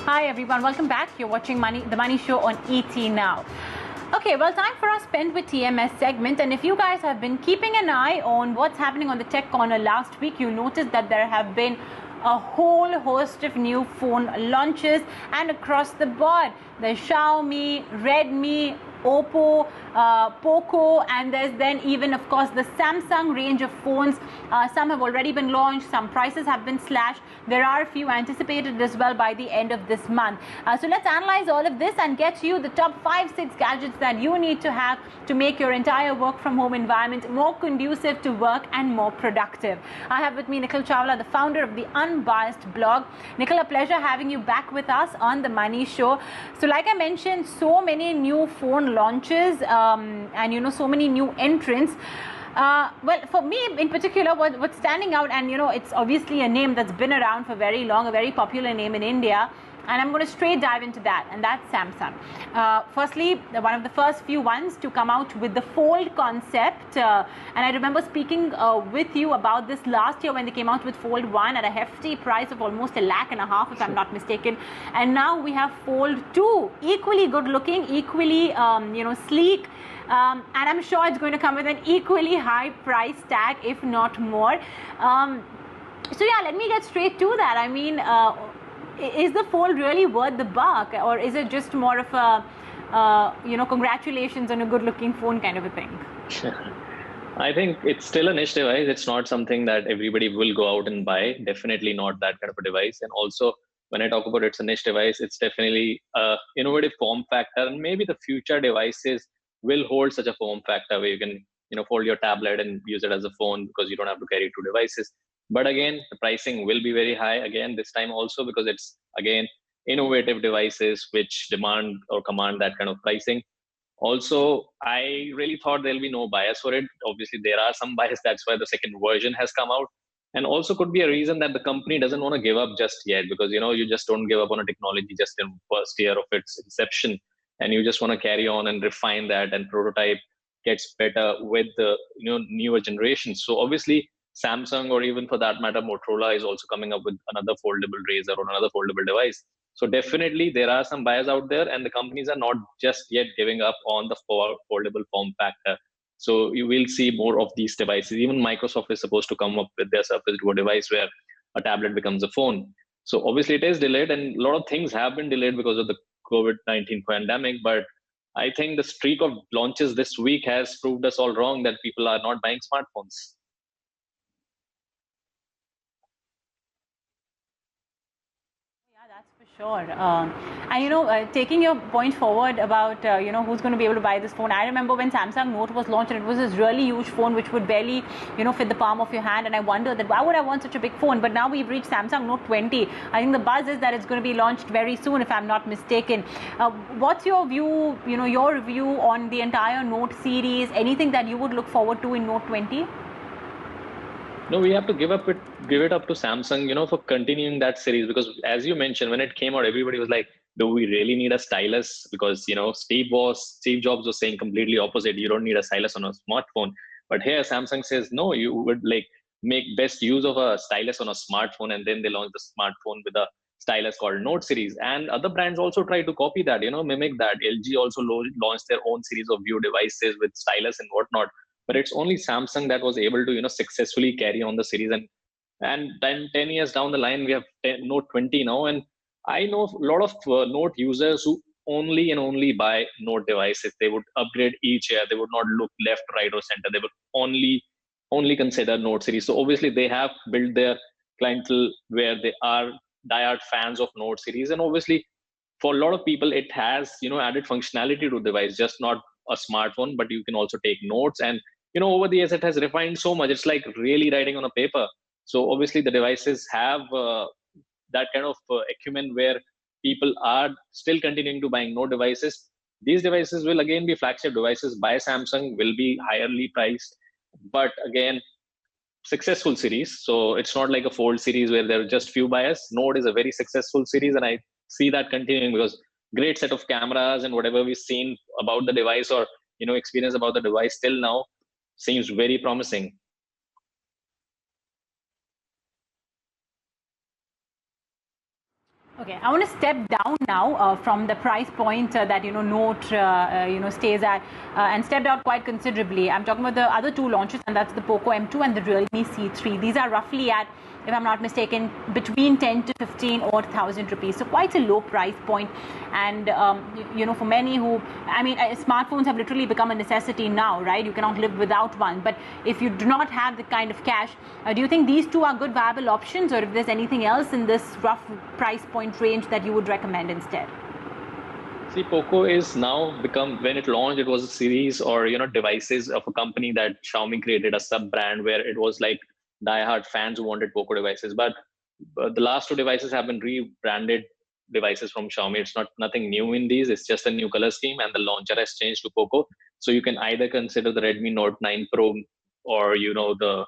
Hi everyone, welcome back. You're watching The Money Show on ET Now. Okay, well, time for our Spend with TMS segment. And if you guys have been keeping an eye on what's happening on the Tech Corner last week, you'll notice that there have been a whole host of new phone launches, and across the board, there's Xiaomi, Redmi, Oppo, Poco, and there's then even, of course, the Samsung range of phones. Some have already been launched, some prices have been slashed. There are a few anticipated as well by the end of this month. So let's analyze all of this and get you the top 5-6 gadgets that you need to have to make your entire work from home environment more conducive to work and more productive. I have with me Nikhil Chawla, the founder of the Unbiased blog. Nikhil, a pleasure having you back with us on The Money Show. So like I mentioned, so many new phone launches and so many new entrants. Well, for me in particular, what's standing out, and it's obviously a name that's been around for very long, a very popular name in India, and I'm going to straight dive into that, and that's Samsung. Firstly, one of the first few ones to come out with the Fold concept, and I remember speaking with you about this last year when they came out with Fold 1 at a hefty price of almost $1.5 lakh, if I'm not mistaken, and now we have Fold 2, equally good looking, equally sleek, and I'm sure it's going to come with an equally high price tag, if not more. So yeah, let me get straight to that. I mean, is the Fold really worth the buck, or is it just more of a congratulations on a good looking phone kind of a thing? I think it's still a niche device. It's not something that everybody will go out and buy. Definitely not that kind of a device. And also, when I talk about it's a niche device, it's definitely a innovative form factor. And maybe the future devices will hold such a form factor where you can fold your tablet and use it as a phone because you don't have to carry two devices. But again, the pricing will be very high again this time also, because it's again innovative devices which demand or command that kind of pricing. Also, I really thought there'll be no bias for it. Obviously, there are some bias. That's why the second version has come out. And also could be a reason that the company doesn't want to give up just yet, because you just don't give up on a technology just in first year of its inception, and you just want to carry on and refine that, and prototype gets better with the newer generations. So obviously, Samsung, or even for that matter Motorola, is also coming up with another foldable razor or another foldable device. So definitely there are some buyers out there, and the companies are not just yet giving up on the foldable form factor. So you will see more of these devices. Even Microsoft is supposed to come up with their Surface Duo device where a tablet becomes a phone. So obviously it is delayed, and a lot of things have been delayed because of the COVID-19 pandemic. But I think the streak of launches this week has proved us all wrong, that people are not buying smartphones. That's for sure. And taking your point forward about who's going to be able to buy this phone. I remember when Samsung Note was launched, and it was this really huge phone which would barely fit the palm of your hand, and I wondered that why would I want such a big phone? But now we've reached Samsung Note 20. I think the buzz is that it's going to be launched very soon, if I'm not mistaken. What's your view? Your view on the entire Note series? Anything that you would look forward to in Note 20? No, we have to give it up to Samsung, for continuing that series, because as you mentioned, when it came out, everybody was like, do we really need a stylus? Because Steve Jobs was saying completely opposite. You don't need a stylus on a smartphone. But here Samsung says no, you would like make best use of a stylus on a smartphone, and then they launched the smartphone with a stylus called Note series. And other brands also try to copy that, mimic that. LG also launched their own series of View devices with stylus and whatnot, but it's only Samsung that was able to successfully carry on the series. And 10 years down the line, we have Note 20 now, and I know a lot of Note users who only and only buy Note devices. They would upgrade each year. They would not look left, right, or center. They would only consider Note series. So obviously they have built their clientele where they are diehard fans of Note series. And obviously for a lot of people it has added functionality to the device, just not a smartphone, but you can also take notes. And over the years it has refined so much. It's like really writing on a paper. So obviously the devices have that kind of acumen where people are still continuing to buying Note devices. These devices will again be flagship devices by Samsung, will be highly priced, but again successful series. So it's not like a Fold series where there are just few buyers. Note is a very successful series, and I see that continuing, because great set of cameras, and whatever we've seen about the device, or experience about the device till now, seems very promising. Okay, I want to step down now from the price point that Note stays at, and step down quite considerably. I'm talking about the other two launches, and that's the Poco M2 and the Realme C3. These are roughly at, if I'm not mistaken, between 10 to 15 or 1,000 rupees. So quite a low price point. And for many who, smartphones have literally become a necessity now, right? You cannot live without one. But if you do not have the kind of cash, do you think these two are good viable options, or if there's anything else in this rough price point range that you would recommend instead? See, Poco is now become, when it launched, it was a series or devices of a company that Xiaomi created, a sub brand where it was like diehard fans who wanted Poco devices. But the last two devices have been rebranded devices from Xiaomi. It's nothing new in these. It's just a new color scheme, and the launcher has changed to Poco. So you can either consider the Redmi Note 9 Pro or the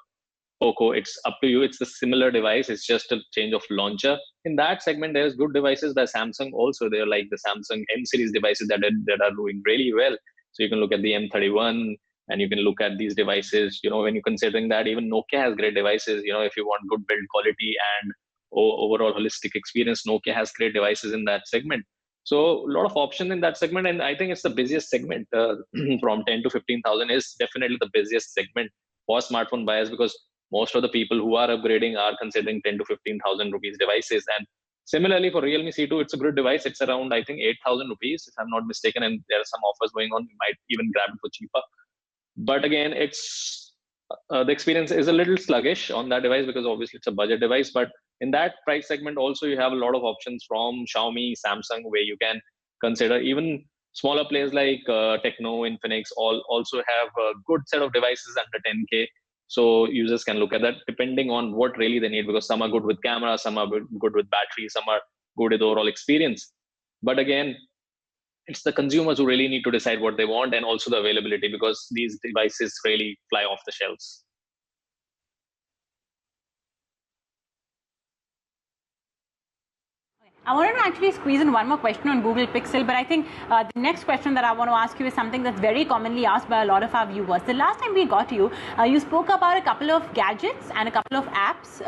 Poco. It's up to you. It's a similar device. It's just a change of launcher. In that segment, there's good devices by Samsung also. They're like the Samsung M series devices that are doing really well. So you can look at the M31, and you can look at these devices. When you're considering that, even Nokia has great devices. If you want good build quality and overall holistic experience, Nokia has great devices in that segment. So a lot of options in that segment, and I think it's the busiest segment. From 10 to 15,000 is definitely the busiest segment for smartphone buyers, because most of the people who are upgrading are considering 10 to 15,000 rupees devices. And similarly for Realme C2, it's a good device. It's around, I think, 8,000 rupees, if I'm not mistaken. And there are some offers going on. You might even grab it for cheaper. But again, it's the experience is a little sluggish on that device because obviously it's a budget device. But in that price segment, also you have a lot of options from Xiaomi, Samsung, where you can consider. Even smaller players like Techno, Infinix, all also have a good set of devices under 10K. So users can look at that depending on what really they need, because some are good with camera, some are good with battery, some are good with overall experience. But again, it's the consumers who really need to decide what they want, and also the availability, because these devices really fly off the shelves. I wanted to actually squeeze in one more question on Google Pixel, but I think the next question that I want to ask you is something that's very commonly asked by a lot of our viewers. The last time we got you, you spoke about a couple of gadgets and a couple of apps,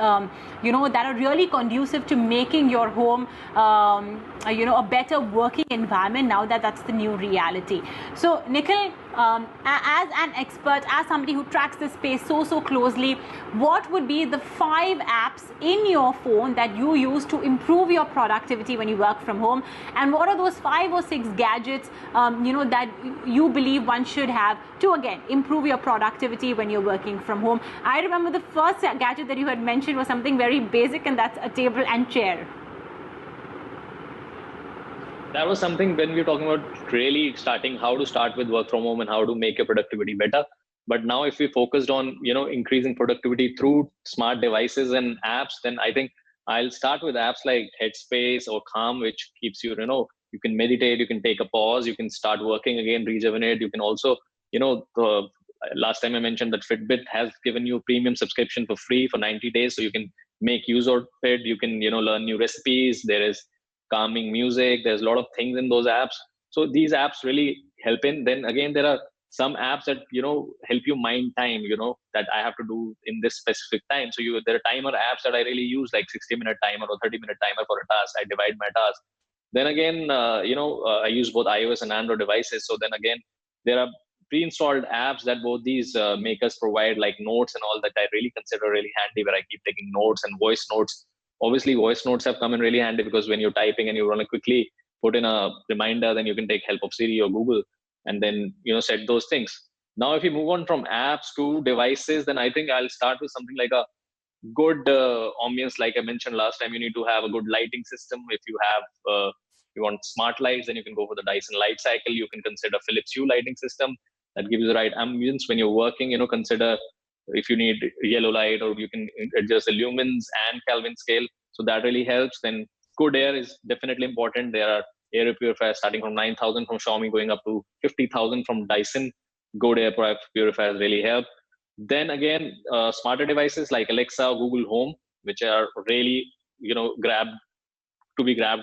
that are really conducive to making your home, a better working environment now that that's the new reality. So, Nikhil, as an expert, as somebody who tracks this space so closely, what would be the 5 apps in your phone that you use to improve your productivity when you work from home? And what are those 5 or 6 gadgets, that you believe one should have to, again, improve your productivity when you're working from home? I remember the first gadget that you had mentioned was something very basic, and that's a table and chair. That was something when we were talking about really starting how to start with work from home and how to make your productivity better. But now if we focused on, increasing productivity through smart devices and apps, then I think I'll start with apps like Headspace or Calm, which keeps you, you can meditate, you can take a pause, you can start working again, rejuvenate. You can also, the last time I mentioned that Fitbit has given you a premium subscription for free for 90 days. So you can make use of it. You can, learn new recipes. There is calming music. There's a lot of things in those apps. So these apps really help in. Then again, there are some apps that help you mind time, that I have to do in this specific time. So there are timer apps that I really use, like 60-minute timer or 30-minute timer for a task. I divide my task. Then again, I use both iOS and Android devices. So then again, there are pre-installed apps that both these makers provide, like Notes and all, that I really consider really handy, where I keep taking notes and voice notes. Obviously, voice notes have come in really handy because when you're typing and you want to quickly put in a reminder, then you can take help of Siri or Google and then set those things. Now, if you move on from apps to devices, then I think I'll start with something like a good ambience. Like I mentioned last time, you need to have a good lighting system. If you have you want smart lights, then you can go for the Dyson Light Cycle. You can consider Philips Hue lighting system that gives you the right ambience when you're working. Consider if you need yellow light, or you can adjust the lumens and Kelvin scale. So that really helps. Then good air is definitely important. There are air purifiers starting from 9,000 from Xiaomi going up to 50,000 from Dyson. Good air purifiers really help. Then again, smarter devices like Alexa or Google Home, which are really grabbed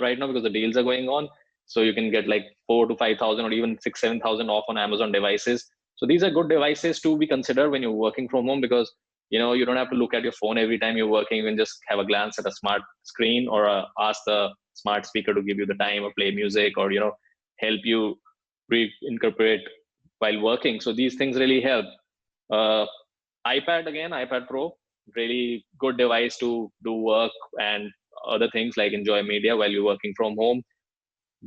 right now because the deals are going on. So you can get like 4,000 to 5,000 or even 6,000 to 7,000 off on Amazon devices. So these are good devices to be considered when you're working from home, because You don't have to look at your phone every time you're working. You can just have a glance at a smart screen, or ask the smart speaker to give you the time, or play music, or help you reincorporate while working. So these things really help. uh, iPad Pro, really good device to do work and other things like enjoy media while you're working from home.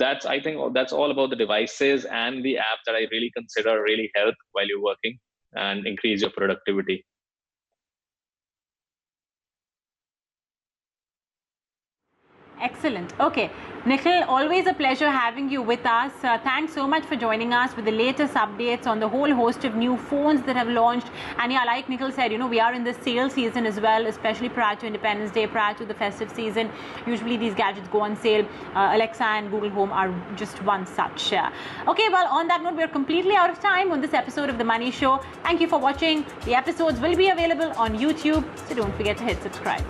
I think that's all about the devices and the app that I really consider really help while you're working and increase your productivity. Excellent. Okay. Nikhil, always a pleasure having you with us. Thanks so much for joining us with the latest updates on the whole host of new phones that have launched. And yeah, like Nikhil said, we are in the sale season as well, especially prior to Independence Day, prior to the festive season. Usually these gadgets go on sale. Alexa and Google Home are just one such. Okay, well, on that note, we're completely out of time on this episode of The Money Show. Thank you for watching. The episodes will be available on YouTube, so don't forget to hit subscribe.